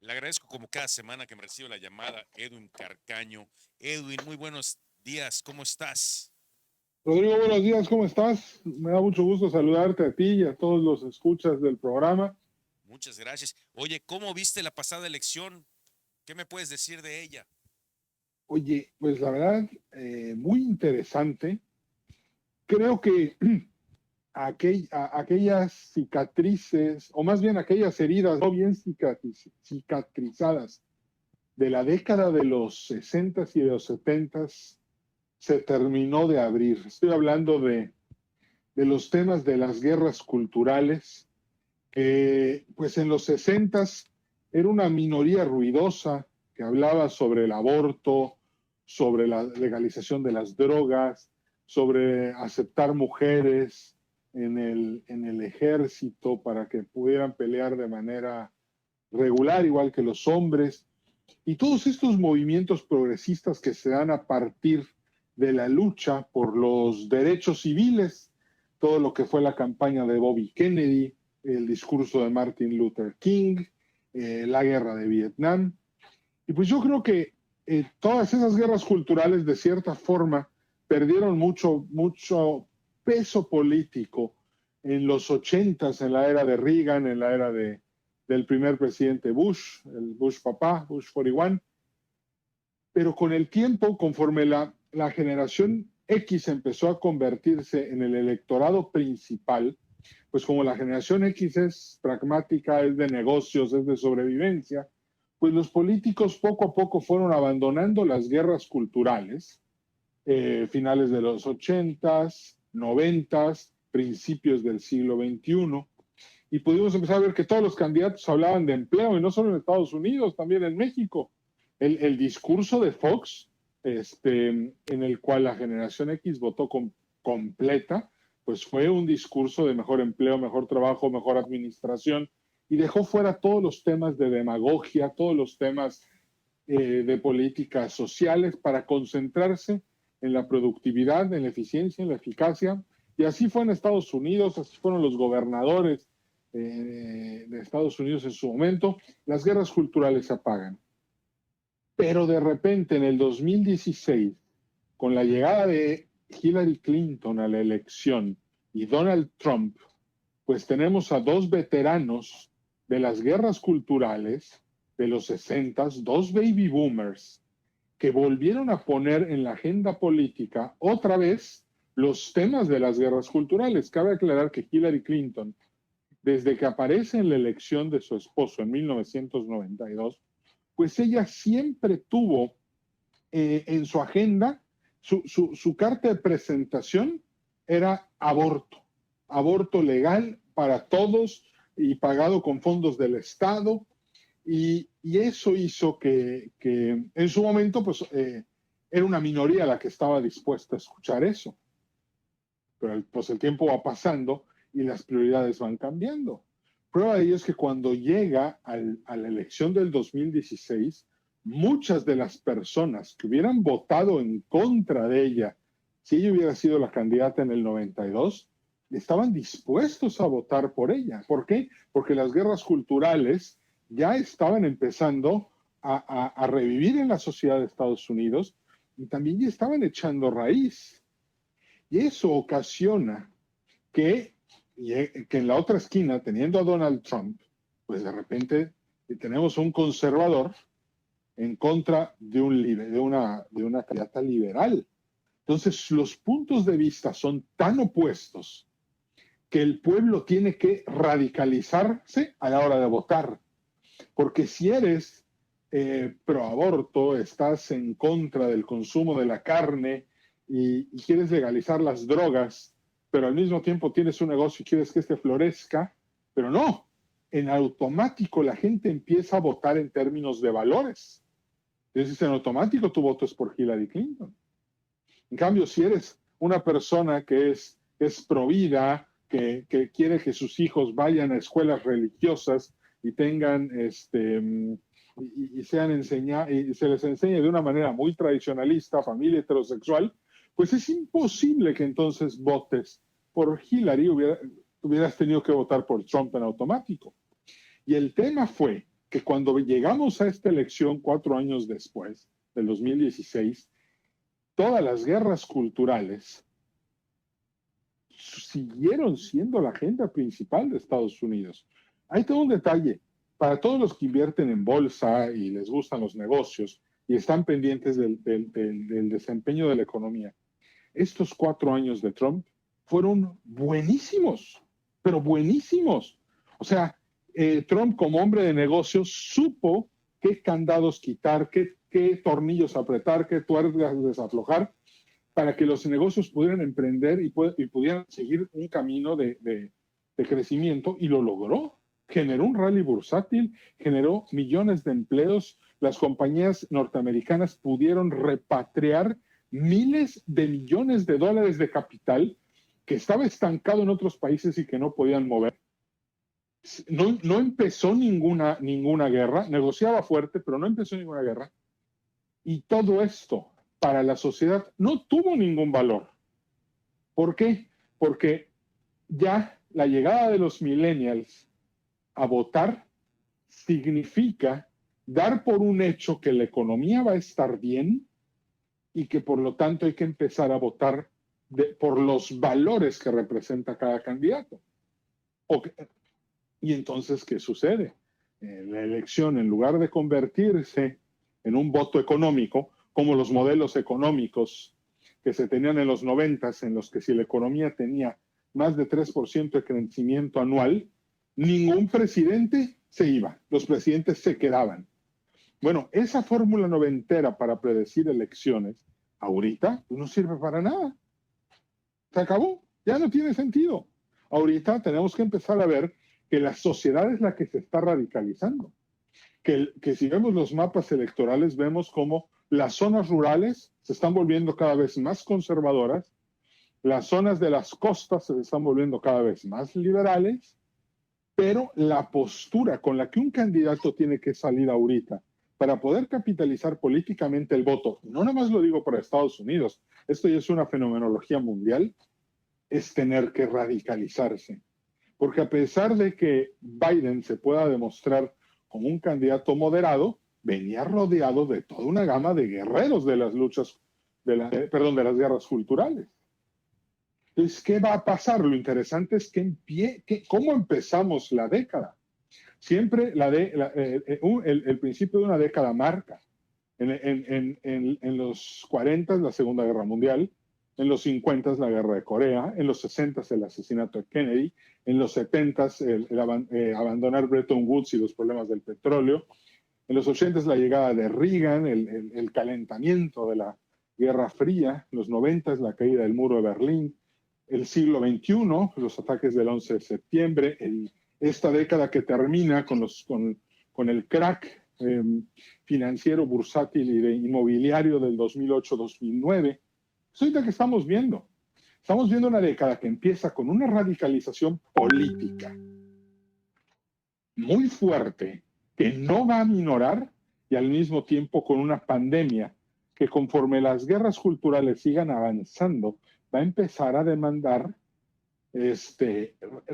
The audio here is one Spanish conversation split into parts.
Le agradezco como cada semana que me recibe la llamada Edwin Carcaño. Edwin, muy buenos días, ¿cómo estás? Rodrigo, buenos días, ¿cómo estás? Me da mucho gusto saludarte a ti y a todos los escuchas del programa. Muchas gracias. Oye, ¿cómo viste la pasada elección? ¿Qué me puedes decir de ella? Oye, pues la verdad, muy interesante. Creo que aquellas cicatrices, o más bien aquellas heridas no bien cicatrizadas de la década de los 60 y de los 70 se terminó de abrir. Estoy hablando de los temas de las guerras culturales, pues en los 60 era una minoría ruidosa que hablaba sobre el aborto, sobre la legalización de las drogas, sobre aceptar mujeres en el ejército para que pudieran pelear de manera regular, igual que los hombres. Y todos estos movimientos progresistas que se dan a partir de la lucha por los derechos civiles, todo lo que fue la campaña de Bobby Kennedy, el discurso de Martin Luther King, la guerra de Vietnam. Y pues yo creo que todas esas guerras culturales de cierta forma perdieron mucho peso político en los 80s, en la era de Reagan, en la era del primer presidente Bush, el Bush papá, Bush 41. Pero con el tiempo, conforme la generación X empezó a convertirse en el electorado principal, pues como la generación X es pragmática, es de negocios, es de sobrevivencia, pues los políticos poco a poco fueron abandonando las guerras culturales, finales de los 80s, 90s, principios del siglo XXI, y pudimos empezar a ver que todos los candidatos hablaban de empleo, y no solo en Estados Unidos, también en México. El discurso de Fox, en el cual la generación X votó completa, pues fue un discurso de mejor empleo, mejor trabajo, mejor administración, y dejó fuera todos los temas de demagogia, todos los temas de políticas sociales para concentrarse en la productividad, en la eficiencia, en la eficacia. Y así fue en Estados Unidos, así fueron los gobernadores de Estados Unidos en su momento. Las guerras culturales se apagan. Pero de repente en el 2016, con la llegada de Hillary Clinton a la elección y Donald Trump, pues tenemos a dos veteranos de las guerras culturales de los 60, dos baby boomers, que volvieron a poner en la agenda política otra vez los temas de las guerras culturales. Cabe aclarar que Hillary Clinton, desde que aparece en la elección de su esposo en 1992, pues ella siempre tuvo en su agenda, su carta de presentación era aborto legal para todos y pagado con fondos del Estado. Y eso hizo que en su momento, pues, era una minoría la que estaba dispuesta a escuchar eso. Pero pues el tiempo va pasando y las prioridades van cambiando. Prueba de ello es que cuando llega a la elección del 2016, muchas de las personas que hubieran votado en contra de ella, si ella hubiera sido la candidata en el 92, estaban dispuestos a votar por ella. ¿Por qué? Porque las guerras culturales ya estaban empezando a revivir en la sociedad de Estados Unidos y también ya estaban echando raíz. Y eso ocasiona que, que en la otra esquina, teniendo a Donald Trump, pues de repente tenemos un conservador en contra de una candidata liberal. Entonces, los puntos de vista son tan opuestos que el pueblo tiene que radicalizarse a la hora de votar. Porque si eres pro aborto, estás en contra del consumo de la carne y quieres legalizar las drogas, pero al mismo tiempo tienes un negocio y quieres que este florezca, pero no, en automático la gente empieza a votar en términos de valores. Entonces, en automático tu voto es por Hillary Clinton. En cambio, si eres una persona que es pro vida, que quiere que sus hijos vayan a escuelas religiosas y tengan y sean y se les enseñe de una manera muy tradicionalista, familia heterosexual, pues es imposible que entonces votes por Hillary, hubieras tenido que votar por Trump en automático. Y el tema fue que cuando llegamos a esta elección 4 años después, del 2016, todas las guerras culturales siguieron siendo la agenda principal de Estados Unidos. Hay todo un detalle. Para todos los que invierten en bolsa y les gustan los negocios y están pendientes del desempeño de la economía, estos 4 años de Trump fueron buenísimos, pero buenísimos. O sea, Trump como hombre de negocios supo qué candados quitar, qué tornillos apretar, qué tuercas desaflojar para que los negocios pudieran emprender y pudieran seguir un camino de crecimiento, y lo logró. Generó un rally bursátil, generó millones de empleos, las compañías norteamericanas pudieron repatriar miles de millones de dólares de capital que estaba estancado en otros países y que no podían mover. No empezó ninguna guerra, negociaba fuerte, pero no empezó ninguna guerra. Y todo esto para la sociedad no tuvo ningún valor. ¿Por qué? Porque ya la llegada de los millennials a votar significa dar por un hecho que la economía va a estar bien y que por lo tanto hay que empezar a votar por los valores que representa cada candidato. Y entonces, ¿qué sucede? La elección, en lugar de convertirse en un voto económico, como los modelos económicos que se tenían en los 90s, en los que si la economía tenía más de 3% de crecimiento anual, ningún presidente se iba, los presidentes se quedaban. Bueno, esa fórmula noventera para predecir elecciones, ahorita no sirve para nada. Se acabó, ya no tiene sentido. Ahorita tenemos que empezar a ver que la sociedad es la que se está radicalizando. Que si vemos los mapas electorales, vemos cómo las zonas rurales se están volviendo cada vez más conservadoras, las zonas de las costas se están volviendo cada vez más liberales, pero la postura con la que un candidato tiene que salir ahorita para poder capitalizar políticamente el voto, no nada más lo digo para Estados Unidos, esto ya es una fenomenología mundial, es tener que radicalizarse. Porque a pesar de que Biden se pueda demostrar como un candidato moderado, venía rodeado de toda una gama de guerreros de las luchas, de las guerras culturales. Entonces, ¿qué va a pasar? Lo interesante es cómo empezamos la década. Siempre el principio de una década marca. En los 40 la Segunda Guerra Mundial, en los 50 la Guerra de Corea, en los 60 el asesinato de Kennedy, en los 70 abandonar Bretton Woods y los problemas del petróleo, en los 80 la llegada de Reagan, el calentamiento de la Guerra Fría, en los 90 la caída del muro de Berlín, el siglo XXI, los ataques del 11 de septiembre, esta década que termina con el crack financiero, bursátil y de inmobiliario del 2008-2009. Es ahorita que estamos viendo. Estamos viendo una década que empieza con una radicalización política muy fuerte, que no va a minorar, y al mismo tiempo con una pandemia que conforme las guerras culturales sigan avanzando, va a empezar a demandar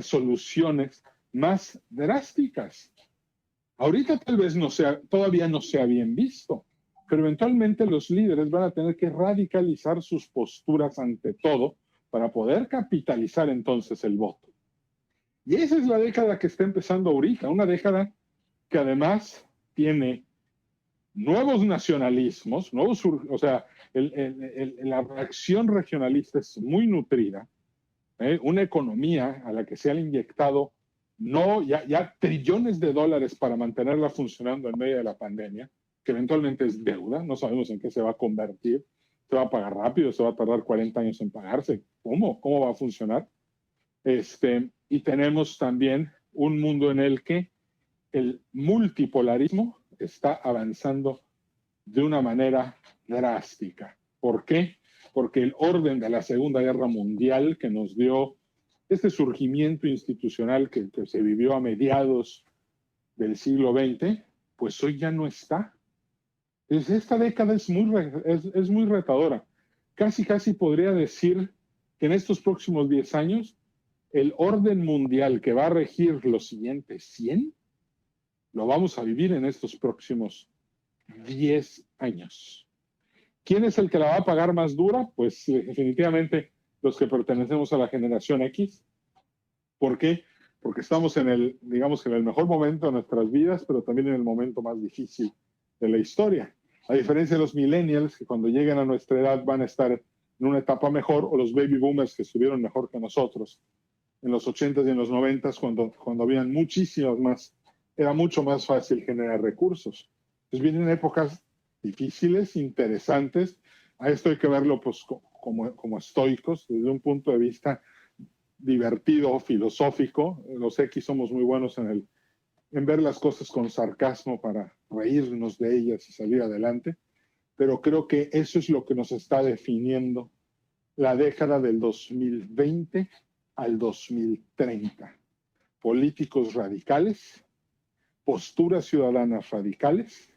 soluciones más drásticas. Ahorita tal vez todavía no sea bien visto, pero eventualmente los líderes van a tener que radicalizar sus posturas ante todo para poder capitalizar entonces el voto. Y esa es la década que está empezando ahorita, una década que además tiene nuevos nacionalismos, o sea, la reacción regionalista es muy nutrida, una economía a la que se han inyectado ya trillones de dólares para mantenerla funcionando en medio de la pandemia, que eventualmente es deuda, no sabemos en qué se va a convertir, se va a pagar rápido, se va a tardar 40 años en pagarse, ¿cómo va a funcionar? Y tenemos también un mundo en el que el multipolarismo está avanzando de una manera drástica. ¿Por qué? Porque el orden de la Segunda Guerra Mundial que nos dio este surgimiento institucional que se vivió a mediados del siglo XX, pues hoy ya no está. Entonces, esta década es muy retadora. Casi podría decir que en estos próximos 10 años, el orden mundial que va a regir los siguientes 100 lo vamos a vivir en estos próximos 10 años. ¿Quién es el que la va a pagar más dura? Pues definitivamente los que pertenecemos a la generación X. ¿Por qué? Porque estamos en el, digamos, en el mejor momento de nuestras vidas, pero también en el momento más difícil de la historia. A diferencia de los millennials, que cuando lleguen a nuestra edad van a estar en una etapa mejor, o los baby boomers que estuvieron mejor que nosotros en los 80s y en los 90s, cuando habían muchísimas más, era mucho más fácil generar recursos. Entonces vienen épocas difíciles, interesantes. A esto hay que verlo pues, como estoicos, desde un punto de vista divertido, filosófico. Los X somos muy buenos en ver las cosas con sarcasmo para reírnos de ellas y salir adelante, pero creo que eso es lo que nos está definiendo la década del 2020 al 2030. Políticos radicales, posturas ciudadanas radicales,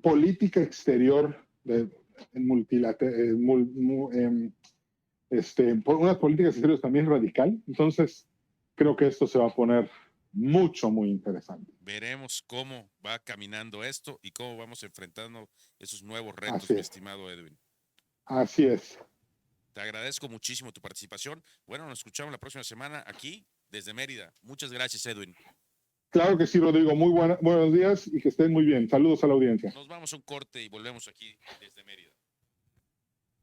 política exterior unas políticas exteriores también radical. Entonces, creo que esto se va a poner muy interesante. Veremos cómo va caminando esto y cómo vamos enfrentando esos nuevos retos, Así mi es. estimado Edwin. Así es. Te agradezco muchísimo tu participación. Bueno, nos escuchamos la próxima semana aquí desde Mérida. Muchas gracias, Edwin. Claro que sí, Rodrigo. Buenos días y que estén muy bien. Saludos a la audiencia. Nos vamos a un corte y volvemos aquí desde Mérida.